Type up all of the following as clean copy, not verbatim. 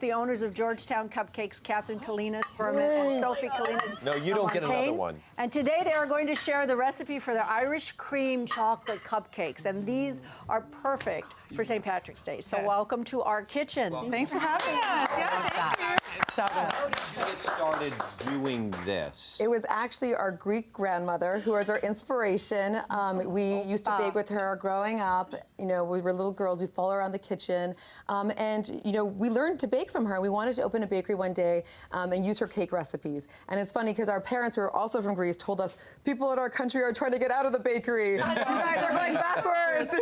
The owners of Georgetown Cupcakes, Katherine, Kallinis, Berman, and Sophie, Kallinis. No, you don't get another one. And today they are going to share the recipe for the Irish Cream Chocolate Cupcakes. And these are perfect for St. Patrick's Day. So welcome to our kitchen. Thanks for having us. Yeah, thank you. How did you get started doing this? It was actually our Greek grandmother who was our inspiration. We used to bake with her growing up. You know, we were little girls. We followed around the kitchen. And, you know, we learned to bake from her. We wanted to open a bakery one day and use her cake recipes. And it's funny because our parents, who are also from Greece, told us people in our country are trying to get out of the bakery. You guys are going backwards.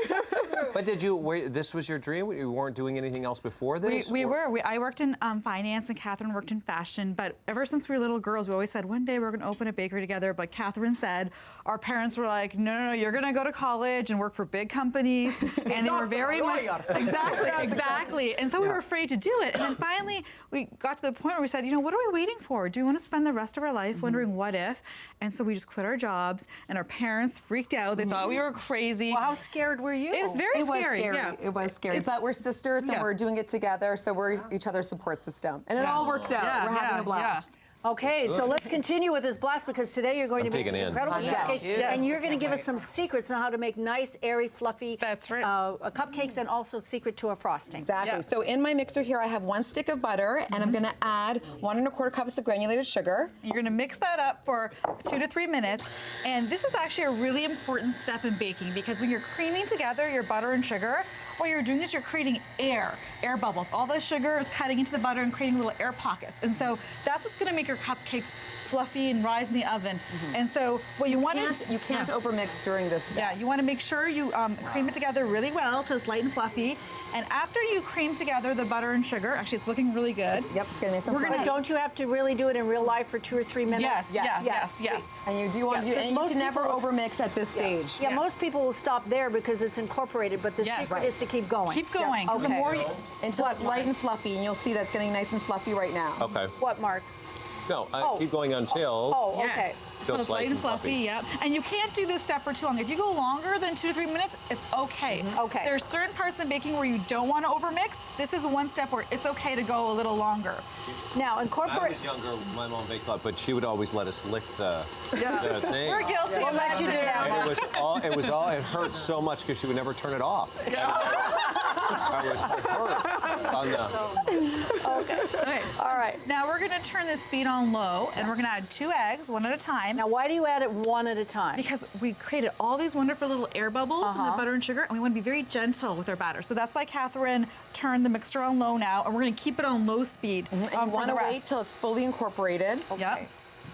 But did you, this was your dream? You weren't doing anything else before this? We were. I worked in finance and Katherine worked in fashion. But ever since we were little girls, we always said, one day we're going to open a bakery together. But Katherine said, our parents were like, no, you're going to go to college and work for big companies. And they were very much, exactly. And so we were afraid to do it. And then finally, we got to the point where we said, you know, what are we waiting for? Do we want to spend the rest of our life wondering what if? And so we just quit our jobs, and our parents freaked out. They thought we were crazy. Well, how scared were you? It was very scary. Yeah. It was scary. But we're sisters, and we're doing it together, so we're each other's support system. And it all worked out. We're having a blast. Okay, so let's continue with this blast because today you're going to make this incredible cupcakes, and you're going to give us some secrets on how to make nice, airy, fluffy cupcakes, and also secret to a frosting. Exactly. So in my mixer here, I have 1 stick of butter, and I'm going to add 1 1/4 cups of granulated sugar. You're going to mix that up for 2 to 3 minutes, and this is actually a really important step in baking because when you're creaming together your butter and sugar, what you're doing is you're creating air bubbles. All the sugar is cutting into the butter and creating little air pockets. And so that's what's going to make your cupcakes fluffy and rise in the oven. And so what you want to... You can't overmix during this step. Yeah, you want to make sure you cream it together really well till it's light and fluffy. And after you cream together the butter and sugar, actually it's looking really good. Yep, it's going to make some fluffy. Don't you have to really do it in real life for 2 or 3 minutes? Yes. And you do want to do, and you can never overmix at this stage. Yeah, most people will stop there because it's incorporated, but the secret is to keep going. Keep going. Okay. The more until it's light and fluffy, and you'll see that's getting nice and fluffy right now. Okay. What, Mark? No, keep going until... Okay. So it's light and fluffy, And you can't do this step for too long. If you go longer than 2 to 3 minutes, it's okay. Okay. There are certain parts in baking where you don't want to overmix. This is one step where it's okay to go a little longer. Now, incorporate... When I was younger, my mom baked a lot, but she would always let us lick the thing. We're guilty We'll of let you do that. And it hurt so much because she would never turn it off. I was hurt on the... Okay. All right. Now we're going to turn this speed on low, and we're going to add 2 eggs, 1 at a time. Now, why do you add it 1 at a time? Because we created all these wonderful little air bubbles in the butter and sugar, and we want to be very gentle with our batter. So that's why Katherine turned the mixer on low now, and we're going to keep it on low speed. And you want to wait till it's fully incorporated.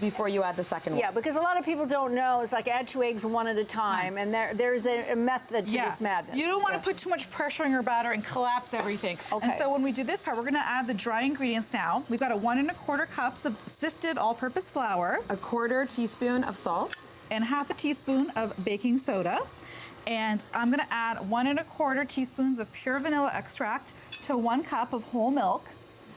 Before you add the second one. Yeah, because a lot of people don't know. It's like add 2 eggs 1 at a time, and there's a method to this madness. You don't want to put too much pressure on your batter and collapse everything. And so when we do this part, we're going to add the dry ingredients now. We've got 1 1/4 cups of sifted all-purpose flour, 1/4 teaspoon of salt, and 1/2 teaspoon of baking soda. And I'm going to add 1 1/4 teaspoons of pure vanilla extract to 1 cup of whole milk.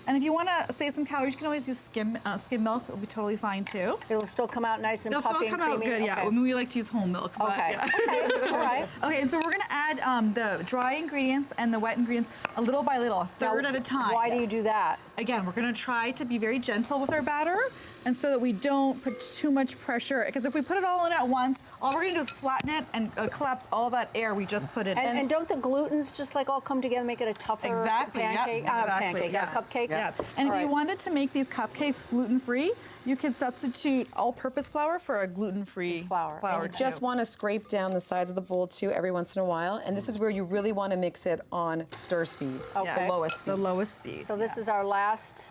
And if you want to save some calories, you can always use skim milk. It'll be totally fine, too. It'll still come out nice and puffy and creamy? It'll still come out good, yeah. I mean, we like to use whole milk. But, all right. Okay, and so we're going to add the dry ingredients and the wet ingredients a little by little, a third at a time. Why do you do that? Again, we're going to try to be very gentle with our batter, and so that we don't put too much pressure. Because if we put it all in at once, all we're going to do is flatten it and collapse all that air we just put in. And don't the glutens just like all come together and make it a tougher pancake? Cupcake? Yeah. And if you wanted to make these cupcakes gluten-free, you could substitute all-purpose flour for a gluten-free flour. And you just want to scrape down the sides of the bowl too every once in a while. And this is where you really want to mix it on stir speed, the lowest speed. The lowest speed. So this is our last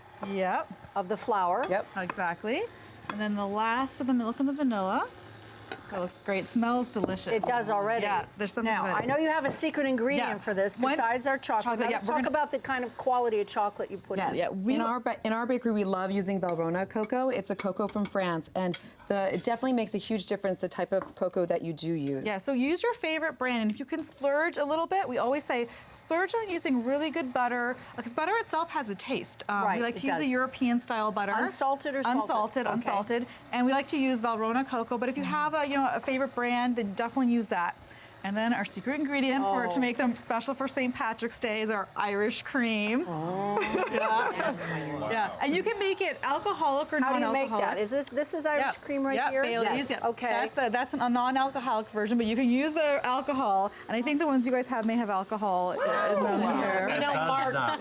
of the flour. Exactly. And then the last of the milk and the vanilla. That looks great. Smells delicious. It does already. Yeah, there's something Now, I know you have a secret ingredient for this besides our chocolate. Now, let's talk about the kind of quality of chocolate you put in. In our bakery, we love using Valrhona cocoa. It's a cocoa from France, and it definitely makes a huge difference the type of cocoa that you do use. Yeah, so use your favorite brand, and if you can splurge a little bit, we always say splurge on using really good butter, because butter itself has a taste. We like to use a European-style butter. Unsalted or salted? Unsalted. And we like to use Valrhona cocoa, but if you have a favorite brand, then definitely use that. And then our secret ingredient to make them special for St. Patrick's Day is our Irish cream. Yeah, and you can make it alcoholic or non-alcoholic. How do you make that? Is this is Irish cream right here? Bailey's, Yes. Okay. That's a non-alcoholic version, but you can use the alcohol. And I think the ones you guys have may have alcohol in them here. I know Mark does.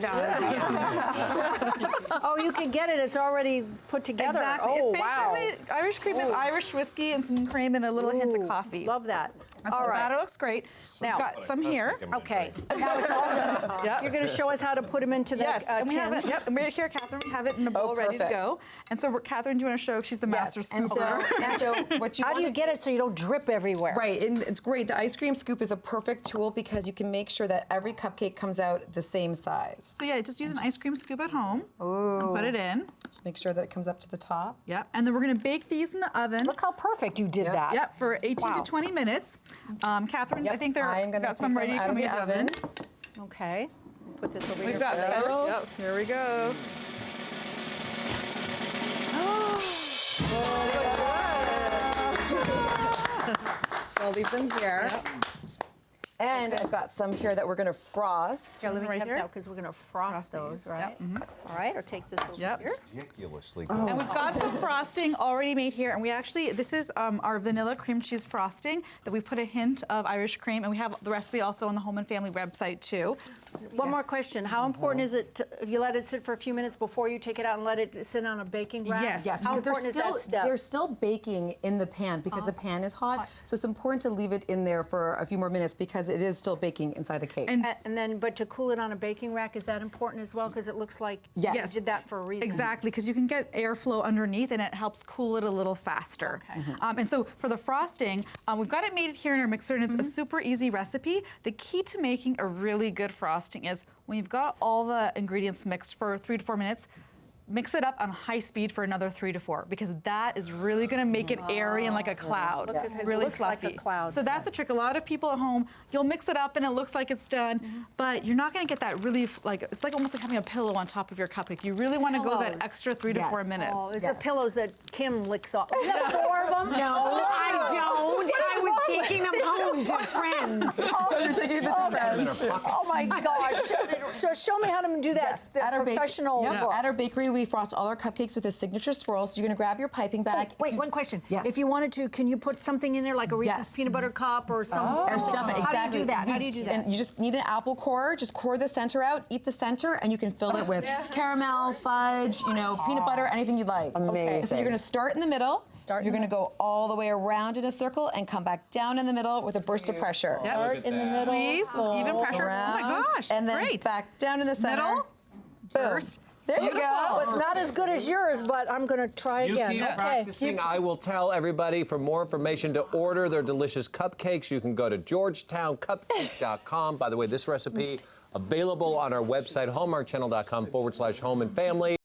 Oh, you can get it. It's already put together. Exactly. Oh, It's wow. basically Irish cream is Irish whiskey and some cream and a little hint of coffee. Love that. And so All the right. batter looks great. Now- We've got some here. Okay. Now it's all done. Yep. You're going to show us how to put them into the Yes, and we have it. tins. Yep, and right here, Catherine, we have it in a bowl ready to perfect. go. And so, Catherine, do you want to show? She's the master And scooper. so what you How do you wanna get it so you don't drip everywhere? Right, and it's great. The ice cream scoop is a perfect tool because you can make sure that every cupcake comes out the same size. So yeah, just use an ice cream scoop at home and put it in. Just make sure that it comes up to the top. Yep, and then we're gonna bake these in the oven. Look how perfect you did that. Yep, for 18 Wow. to 20 minutes. Catherine, I think I am they're gonna got some take ready them to out come of the in oven. Okay. Put this over here. We've got for later. butter. Yep, here we go. So I'll leave them here. And I've got some here that we're going to frost. Yeah, let me Right have here. that because we're going to frost those, these. right? Yep. All right, or take this over Yep. here. Ridiculously And good. we've got some frosting already made here, and we actually, this is our vanilla cream cheese frosting that we've put a hint of Irish cream, and we have the recipe also on the Home and Family website too. One more question. How important is it you let it sit for a few minutes before you take it out and let it sit on a baking rack? Yes. Yes, How because important is that step? they're still baking in the pan because the pan is hot. So it's important to leave it in there for a few more minutes because it is still baking inside the cake. And then, but to cool it on a baking rack, is that important as well? Because it looks like Yes. you did that for a reason. Exactly, because you can get airflow underneath and it helps cool it a little faster. Okay. And so for the frosting, we've got it made here in our mixer and it's a super easy recipe. The key to making a really good frosting is when you've got all the ingredients mixed for 3 to 4 minutes, mix it up on high speed for another 3 to 4 because that is really going to make it airy and like a cloud. Look at it. It Really looks like fluffy. a cloud. So that's the trick. A lot of people at home, you'll mix it up and it looks like it's done, but you're not going to get that really it's like almost like having a pillow on top of your cupcake. You really want to go that Pillows. extra 3 to 4 minutes. Oh, it's Yes. the pillows that Kim licks off. You have 4 of them? No, I don't. I was taking them home to friends. You're taking the two friends. Oh my gosh. So show me how to do that. The At our professional look. At our bakery, we frost all our cupcakes with a signature swirl. So you're going to grab your piping bag. Wait, one question. Yes. If you wanted to, can you put something in there like a Reese's Yes. peanut butter cup or some Or stuff How exactly. do you do that? How do you do that? And you just need an apple core. Just core the center out, eat the center, and you can fill it with caramel, fudge, peanut butter, anything you like. Amazing. So you're going to start in the middle. You're going to go all the way around in a circle and come back down in the middle with a burst of pressure. Yep. Start in the middle. Squeeze, even pressure. Around, Oh my gosh, and then great. back down in the center. Middle, Boom. burst. There you Well, go. it's not as good as yours, but I'm going to try You again. keep Okay. practicing. I will tell everybody for more information to order their delicious cupcakes. You can go to GeorgetownCupcake.com. By the way, this recipe available on our website, hallmarkchannel.com/home and family.